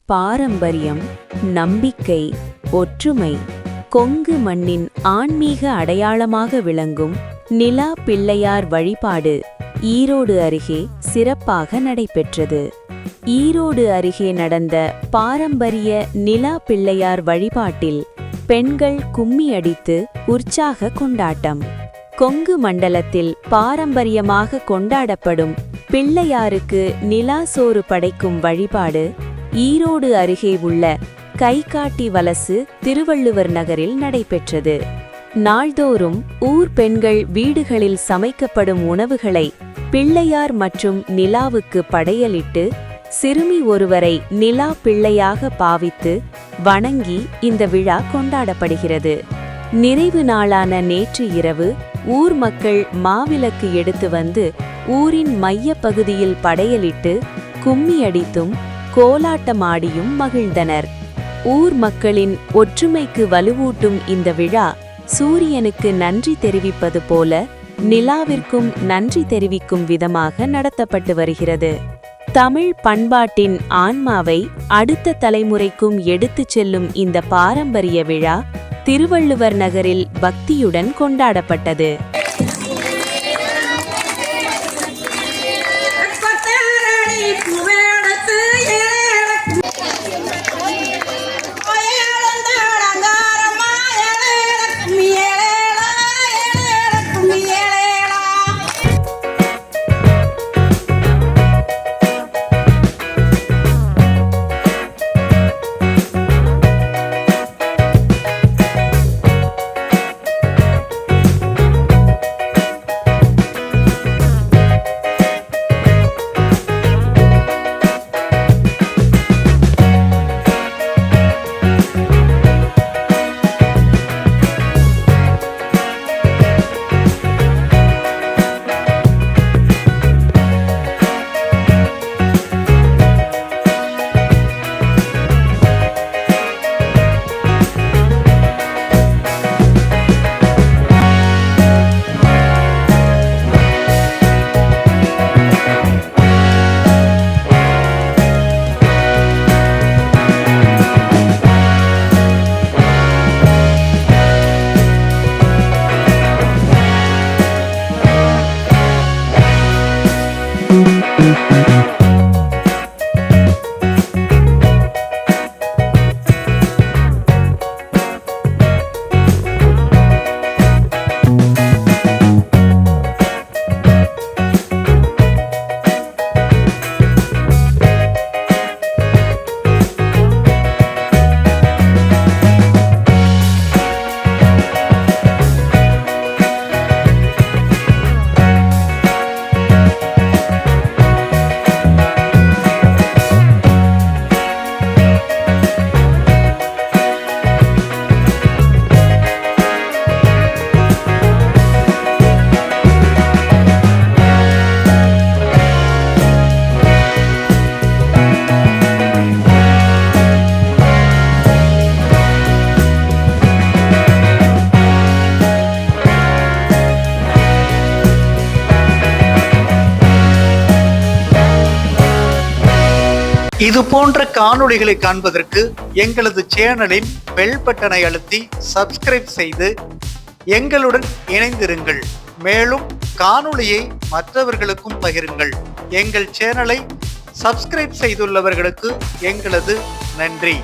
பாரம்பரியம், நம்பிக்கை, ஒற்றுமை, கொங்கு மண்ணின் ஆன்மீக அடையாளமாக விளங்கும் நிலா பிள்ளையார் வழிபாடு ஈரோடு அருகே சிறப்பாக நடைபெற்றது. ஈரோடு அருகே நடந்த பாரம்பரிய நிலா பிள்ளையார் வழிபாட்டில் பெண்கள் கும்மி அடித்து உற்சாக கொண்டாட்டம். கொங்கு மண்டலத்தில் பாரம்பரியமாக கொண்டாடப்படும் பிள்ளையாருக்கு நிலா சோறு படைக்கும் வழிபாடு ஈரோடு அருகே உள்ள கைகாட்டி வலசு திருவள்ளுவர் நகரில் நடைபெற்றது. நாள்தோறும் ஊர் பெண்கள் வீடுகளில் சமைக்கப்படும் உணவுகளை பிள்ளையார் மற்றும் நிலாவுக்கு படையலிட்டு சிறுமி ஒருவரை நிலா பிள்ளையாக பாவித்து வணங்கி இந்த விழா கொண்டாடப்படுகிறது. நிறைவு நாளான நேற்று இரவு ஊர் மக்கள் மாவிளக்கு எடுத்து வந்து ஊரின் மைய பகுதியில் படையலிட்டு கும்மி அடித்தும் கோலாட்டமாடியும் மகிழ்ந்தனர். ஊர் மக்களின் ஒற்றுமைக்கு வலுவூட்டும் இந்த விழா சூரியனுக்கு நன்றி தெரிவிப்பது போல நிலாவிற்கும் நன்றி தெரிவிக்கும் விதமாக நடத்தப்பட்டு வருகிறது. தமிழ் பண்பாட்டின் ஆன்மாவை அடுத்த தலைமுறைக்கும் எடுத்துச் செல்லும் இந்த பாரம்பரிய விழா திருவள்ளுவர் நகரில் பக்தியுடன் கொண்டாடப்பட்டது. இது போன்ற காணொளிகளை காண்பதற்கு எங்களது சேனலின் பெல் பட்டனை அழுத்தி சப்ஸ்கிரைப் செய்து எங்களுடன் இணைந்திருங்கள். மேலும் காணொளியை மற்றவர்களுக்கும் பகிருங்கள். எங்கள் சேனலை சப்ஸ்கிரைப் செய்துள்ளவர்களுக்கு எங்களது நன்றி.